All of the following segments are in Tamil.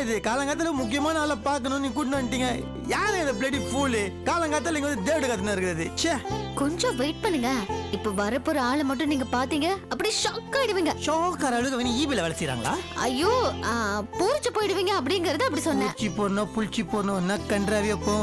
இது? காலங்காலத்துல முக்கியமான ஆளை பார்க்கணும் நீ கூட்டிட்டு வந்துட்டீங்க. யாரு இந்த பிளடி ஃபூலு? காலங்காலத்துல இங்க வந்து தேவடு கத்துனா இருக்குது. ச்சே, கொஞ்சம் வெயிட் பண்ணுங்க. இப்ப வரப்போற ஆளை மட்டும் நீங்க பாத்தீங்க அப்படியே ஷாக் ஆயிடுவீங்க. ஷோக்கார அளவுக்கு வேணும் ஈபில வேலை செய்யறாங்களா? ஐயோ பூரிச்சு போயிடுவீங்க அப்படிங்கறது அப்படி சொன்னேன். பூச்சி போடணும் புளிச்சி போடணும் நக்கன்றாவிய போ.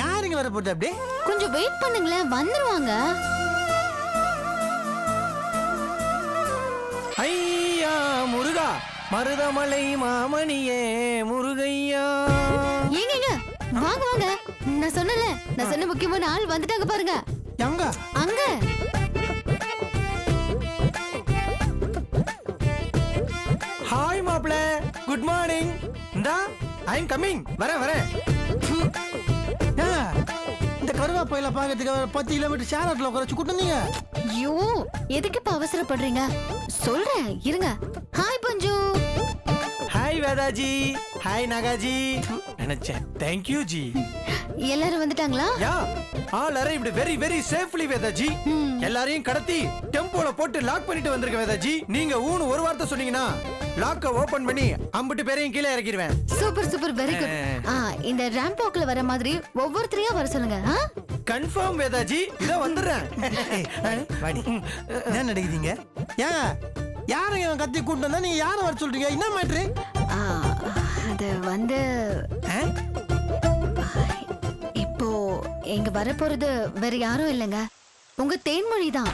யாருங்க வர போட்டு அப்படியே? கொஞ்சம் வெயிட் பண்ணுங்களேன், வந்துருவாங்க. ஐயா முருகா மருதமலை மாமணியே முருகையா. ஏங்க வாங்க வாங்க, நான் சொன்ன முக்கியமான ஆள் வந்துட்டாங்க பாருங்க. எங்க? அங்க. ஹாய் மாப்ள, குட் மார்னிங். இந்தா ஐ அம் கமிங். வரேன். இந்த கருவாப்பையில பாக்கிறதுக்கு 10 கிலோமீட்டர் ஷேர் உட்கார வச்சு கூட்டினீங்க. ஐயோ எதுக்கு இப்ப அவசரப்படுறீங்க? சொல்றேன் இருங்க. Hi Panchu. Hi Vedhaji. Hi Nagaji. நினைச்சேன். Thank you ji. எல்லாரும் வந்துட்டாங்களா? Yeah all arrived very very safely Vedhaji. எல்லாரையும் கடத்தி டெம்போல போட்டு லாக் பண்ணிட்டு வந்திருக்க வேதாஜி. நீங்க ஊன்னு ஒரு வார்த்தை சொன்னீங்கன்னா லாக்க ஓபன் பண்ணி 50 பேரையும் கீழே இறக்கிடுவேன். Super very good. இந்த ரேம்ப் வாக்ல வர மாதிரி ஒவ்வொருத்தரையா வர சொல்லுங்க. கன்ஃபார்ம் வேதாஜி. இதோ வந்துறேன். வாடி. என்ன நடக்குதுங்க? யாரையும் கத்தி கூட்டு வந்தா நீங்க யாரை வர சொல்றீங்க? என்ன மேட்ரு? அது வந்து இப்போ இங்க வர போறது வேற யாரும் இல்லைங்க, உங்க தேன்மொழி தான்.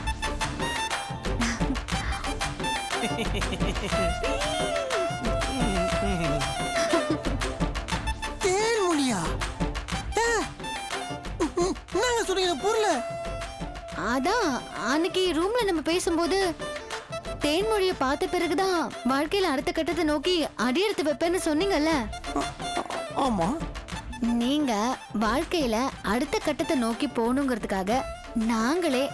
தேன்மொழியா? என்ன சொல்றீங்க? புரியல. அதான் அன்னைக்கு ரூம்ல நம்ம பேசும்போது தேன்மொழியை பார்த்த பிறகுதான் வாழ்க்கையில அடுத்த கட்டத்தை நோக்கி அடியெடுத்து வைப்பேன்னு சொன்னீங்கல்ல. ஆமா. நீங்க வாழ்க்கையில அடுத்த கட்டத்தை நோக்கி போகணுங்கிறதுக்காக நாங்களே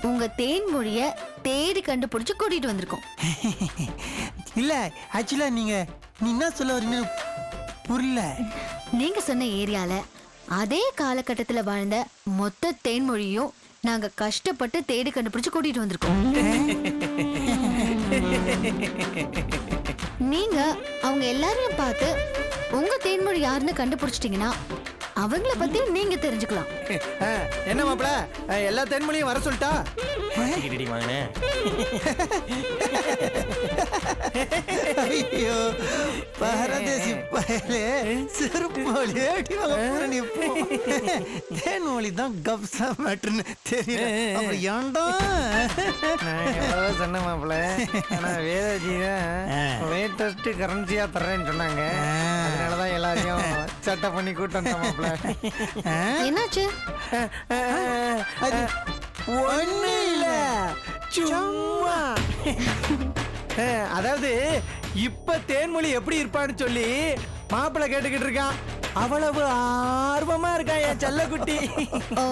உங்க தேன்மொழிய தேடி கண்டுபிடிச்சு கூட்டிட்டு வந்திருக்கோம். இல்ல ஆக்சுவலா நீ என்ன சொல்ல வரீங்க புரியல. நீங்க சொன்ன ஏரியால அதே காலகட்டத்துல வாழ்ந்த மொத்த தேன்மொழியும் நாங்க கஷ்டப்பட்டு தேடி கண்டுபிடிச்சு கூட்டிட்டு வந்திருக்கோம். நீங்க அவங்க எல்லாரையும் பார்த்து உங்க தேன்மொழி யாருன்னு கண்டுபிடிச்சிட்டீங்கன்னா அவங்கள பத்தி நீங்க தெரிஞ்சுக்கலாம். என்ன மாப்ள, எல்லா தேன்மொழியும் வர சொல்லிட்டா? ஐயோ பரதேசி பயலே செருப்போலி ஏடி வாங்க போற நீ போ. தேன்மொழி தான் கப்சா மேட்டர்னு தெரியல. அப்புறம் ஏன்டா நான் சொன்ன மாப்பிள்ள, ஆனா வேதாஜி தான் லேட்டஸ்ட் கரன்சியா தர்றேன்னு சொன்னாங்க. அதனாலதான் எல்லாரையும் சட்டை பண்ணி கூட்டு வந்தேன் மாப்பிள்ள. என்னாச்சு? ஒண்ணு இல்ல சும்மா. அதாவது இப்ப தேன்மொழி எப்படி இருப்பான்னு சொல்லி மாப்பிள்ள கேட்டுக்கிட்டு இருக்கான். அவ்வளவு ஆர்வமா இருக்கா என் செல்லக்குட்டி. ஓ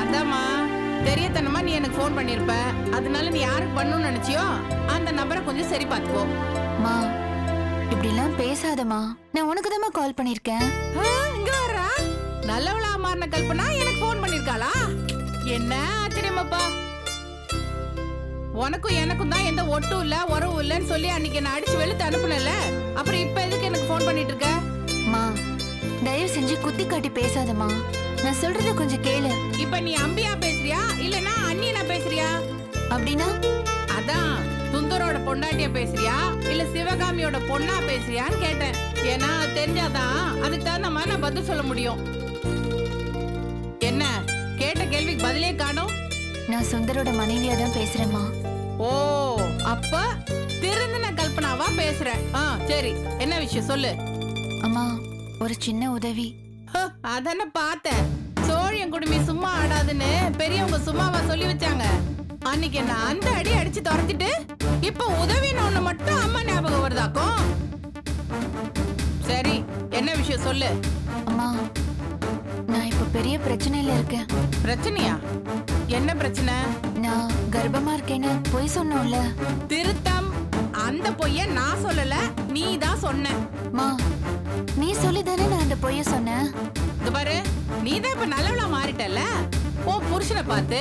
அதாம்மா தெரியத்தனமா நீ எனக்கு ஃபோன் பண்ணிருப்ப. அதனால நீ யாருக்கு பண்ணணும்னு நினைச்சியோ அந்த நம்பரை கொஞ்சம் சரி பார்த்துக்கோ. மா இப்படி எல்லாம் பேசாதமா, நான் உனக்கு தான் கால் பண்ணிருக்கேன். இங்க வர்றா நல்லவளா மாறின கல்பனா எனக்கு ஃபோன் பண்ணிருக்காளா? என்ன ஆச்சரியமாப்பா. உனக்கும் எனக்கும் தான் எந்த ஒட்டும் இல்ல உறவும் இல்லன்னு சொல்லி அன்னைக்கு நான் அடிச்சு வெளுத்து அனுப்புனல. அப்புறம் இப்ப எதுக்கு எனக்கு ஃபோன் பண்ணிட்டு இருக்க? மா தயவு செஞ்சு குத்தி காட்டி பேசாதமா, நான் சொல்றத கொஞ்சம் கேளு. இப்ப நீ அம்பியா பேசுறியா இல்லனா அண்ணினா பேசுறியா? அப்படின்னா அதான் சுந்தரோட பொண்டாட்டியா பேசுறியா இல்ல சிவகாமியோட பொண்ணா பேசுறியான்னு கேட்டேன். ஏன்னா தெரிஞ்சாதான் அதுக்கு தகுந்த மாதிரி நான் பதில் சொல்ல முடியும். என்ன கேட்ட கேள்விக்கு பதிலே காணோம்? நான் சுந்தரோட மனைவியா தான் பேசுறேம்மா. ஓ அப்ப திருந்தின கல்பனாவா பேசுற? சரி என்ன விஷயம் சொல்லு. அம்மா ஒரு சின்ன உதவி. அதான பார்த்தேன். சோழியம் குடுமி சும்மா ஆடாதுன்னு பெரியவங்க சும்மாவா சொல்லி வச்சாங்க. அன்னைக்கு என்ன அந்த அடி அடிச்சு துரத்திட்டு இப்ப உதவின்னு ஒண்ணு மட்டும் அம்மா ஞாபகம் வருதாக்கும். சரி என்ன விஷயம் சொல்லு. அம்மா நான் இப்ப பெரிய பிரச்சனையில இருக்கேன். பிரச்சனையா? என்ன பிரச்சனை? நான் கர்ப்பமா இருக்கேன்னு பொய் சொன்னோம்ல. திருத்தம். அந்த பொய்ய நான் சொல்லல, நீ தான் சொன்ன. மா நீ சொல்லிதானே நான் அந்த பொய்ய சொன்னேன். இது பாரு, நீ தான் இப்ப நல்லவளா மாறிட்டல. ஓ புருஷனை பார்த்து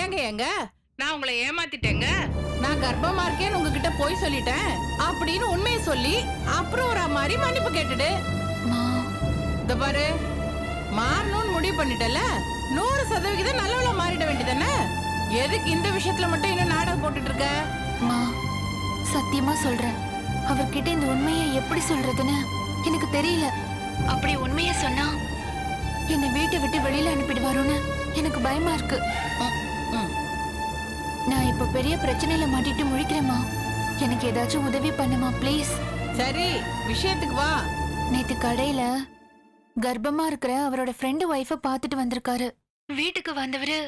ஏங்க நான் உங்களை ஏமாத்திட்டேங்க, நான் கர்ப்பமா இருக்கேன்னு உங்ககிட்ட போய் சொல்லிட்டேன் அப்படின்னு உண்மையை சொல்லி அப்புறம் ஒரு மாதிரி மன்னிப்பு கேட்டுடு. மா, இந்த பாரு, மாறணும்னு முடிவு பண்ணிட்டல, 100% நல்லவளா மாறிட வேண்டியதானே. எதுக்கு இந்த விஷயத்துல மட்டும் இன்னும் நாடகம் போட்டுட்டு இருக்க? மா, சத்தியமா சொல்றேன், அவர்கிட்ட இந்த உண்மையை எப்படி சொல்றதுன்னு எனக்கு தெரியல. அப்படி உண்மையை சொன்னா என்னை வீட்டை விட்டு வெளியில அனுப்பிடுவாரோன்னு எனக்கு பயமா இருக்கு. ம். நான் இப்ப பெரிய பிரச்சனையில மாட்டிட்டு முழிக்கிறேம்மா. எனக்கு ஏதாச்சும் உதவி பண்ணுமா ப்ளீஸ். சரி, விஷயத்துக்கு வா. நேத்து கடையில கர்ப்பமா இருக்கிற அவரோட ஃப்ரெண்டு ஒய்ஃப பாத்துட்டு வந்திருக்காரு. வீட்டுக்கு வந்தவரு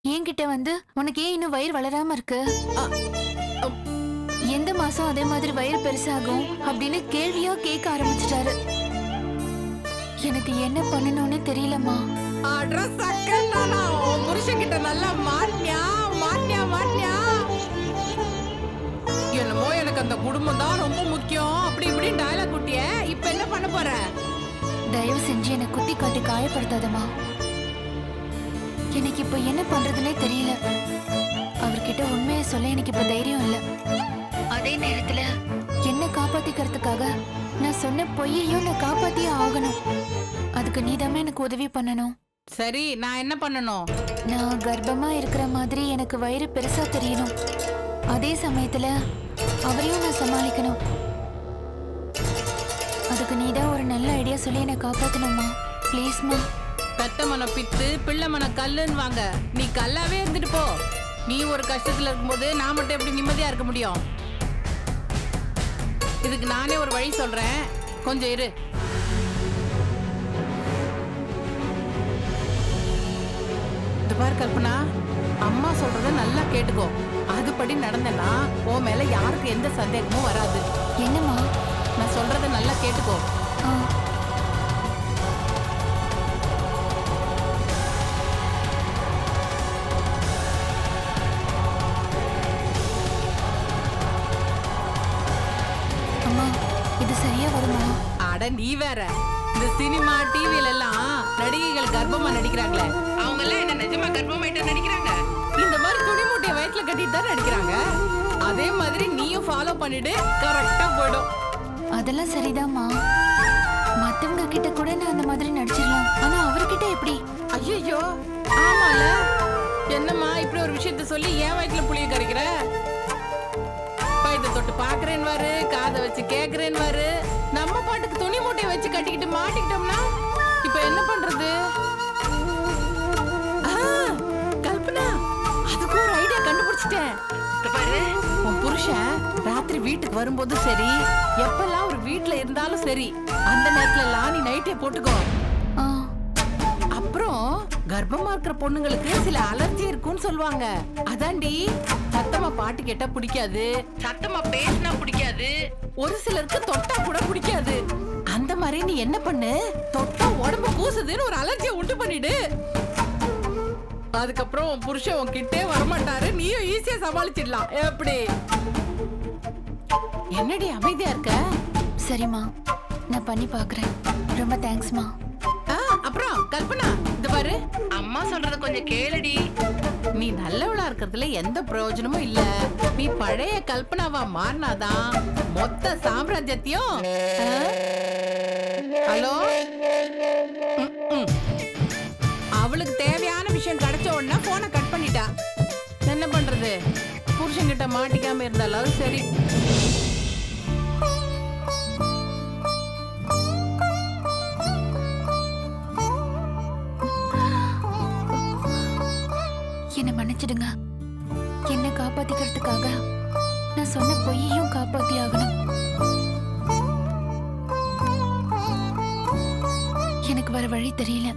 என்கிட்ட வந்து, உனக்கு ஏன் இன்னும் வயிறு வளராம இருக்கு, எந்த மாசம் அதே மாதிரி வயிறு பெருசாகும் அப்படின்னு கேள்வியா கேட்க ஆரம்பிச்சிட்டாரு. எனக்கு என்ன பண்ணணும்னு தெரியலம்மா. அட்ரஸ் சக்கன்னா உன் புருஷன்கிட்ட நல்லா மாட்டியா. என்னமோ எனக்கு அந்த குடும்பம் தான் ரொம்ப முக்கியம் அப்படி இப்படி டயலாக் குட்டிய. இப்ப என்ன பண்ண போற? தயவு செஞ்சு என்னை குத்தி காட்டி காயப்படுத்தாதம்மா. எனக்கு இப்ப என்ன பண்றதுன்னே தெரியல. அவர்கிட்ட உண்மையை சொல்ல எனக்கு இப்ப தைரியம் இல்ல. அதே நேரத்துல என்ன காப்பாத்திக்கிறதுக்காக நான் சொன்ன பொய்யையும் நான் காப்பாத்தியே ஆகணும். அதுக்கு நீதாமே எனக்கு உதவி பண்ணணும். சரி, நான் என்ன பண்ணணும்? நான் கர்ப்பமா இருக்கிற மாதிரி எனக்கு வயிறு பெருசா தெரியணும். அதே சமயத்துல அவரையும் நான் சமாளிக்கணும். அதுக்கு நீதான் ஒரு நல்ல ஐடியா சொல்லி என்னை காப்பாத்தணும்மா. ப்ளீஸ்மா. பெத்த மன பித்து, பிள்ளை மன கல்லுன்னு வாங்க. நீ கல்லாவே இருந்துட்டு போ. நீ ஒரு கஷ்டத்துல இருக்கும்போது நான் மட்டும் எப்படி நிம்மதியா இருக்க முடியும்? இதுக்கு நானே ஒரு வழி சொல்றேன், கொஞ்சம் இரு. இது பாரு கல்பனா, அம்மா சொல்றத நல்லா கேட்டுக்கோ. அதுபடி நடந்தேன்னா உன் மேல யாருக்கு எந்த சந்தேகமும் வராது. என்னம்மா? நான் சொல்றத நல்லா கேட்டுக்கோ. அம்மா, இது சரியா வருமா? அட நீ வேற, இந்த சினிமா டிவில எல்லாம் நடிகைகள் கர்ப்பமா நடிக்கிறாங்களே, அவங்க எல்லாம் என்ன நிஜமா கர்ப்பமாயிட்டு நடிக்கிறாங்க? இந்த மாதிரி துணி மூட்டைய வயிற்றுல கட்டிட்டு தான் நடிக்கிறாங்க. அதே மாதிரி நீயும் ஃபாலோ பண்ணிடு, கரெக்டா போயிடும். அதெல்லாம் சரிதாம்மா. மத்தவங்க கிட்ட கூட நான் அந்த மாதிரி நடிச்சிடலாம். ஆனா அவர்கிட்ட எப்படி? ஐயோ, ஆமால. என்னம்மா இப்படி ஒரு விஷயத்த சொல்லி ஏன் வயிற்றுல புளிய கரைக்கிற? பைத்த தொட்டு பாக்குறேன்னு வாரு, காதை வச்சு கேக்குறேன்னு வாரு. நம்ம பாட்டுக்கு துணி மூட்டையை வச்சு கட்டிக்கிட்டு மாட்டிக்கிட்டோம்னா இப்ப என்ன பண்றது? கல்பனா, அதுக்கு ஒரு ஐடியா கண்டுபிடிச்சிட்டேன். பாரு, உன் புருஷன் ராத்திரி வீட்டுக்கு வரும்போது சரி, எப்பெல்லாம் ஒரு வீட்டுல இருந்தாலும் சரி, அந்த நேரத்துல எல்லாம் நீ நைட்டே போட்டுக்கோ. அப்புறம் கர்ப்பமா இருக்கிற பொண்ணுங்களுக்கு சில அலர்ஜி இருக்கும்னு சொல்லுவாங்க. அதாண்டி, சத்தமா பாட்டு கேட்டா பிடிக்காது, சத்தமா பேசினா பிடிக்காது, ஒரு சிலருக்கு தொட்டா கூட பிடிக்காது. அந்த மாதிரி நீ என்ன பண்ணு, தொட்டா உடம்பு கூசுதுன்னு ஒரு அலர்ஜியை உண்டு பண்ணிடு. அதுக்கப்புறம் உன் புருஷன் உன்கிட்டே வரமாட்டாரு, நீயும் ஈஸியா சமாளிச்சிடலாம். எப்படி? என்னடி அமைதியா இருக்க? சரிம்மா, நான் பண்ணி பாக்குறேன். ரொம்ப தேங்க்ஸ்மா. அப்புறம் கல்பனா, இந்த பாரு, அம்மா சொல்றத கொஞ்சம் கேளுடி. நீ நல்லவளா இருக்கிறதுல எந்த பிரயோஜனமும் இல்ல. நீ பழைய கல்பனாவா மாறினாதான் மொத்த சாம்ராஜ்யத்தையும். ஹலோ, அவளுக்கு தேவையான விஷயம் கிடைச்ச உடனே போனை கட் பண்ணிட்டா. என்ன பண்றது? புருஷன்கிட்ட மாட்டிக்காம இருந்தாலும் சரி. என்ன மன்னிச்சிடுங்க. என்ன காப்பாத்திக்கிறதுக்காக நான் சொன்ன பொய்யையும் காப்பாத்தி ஆகணும். எனக்கு வர வழி தெரியல.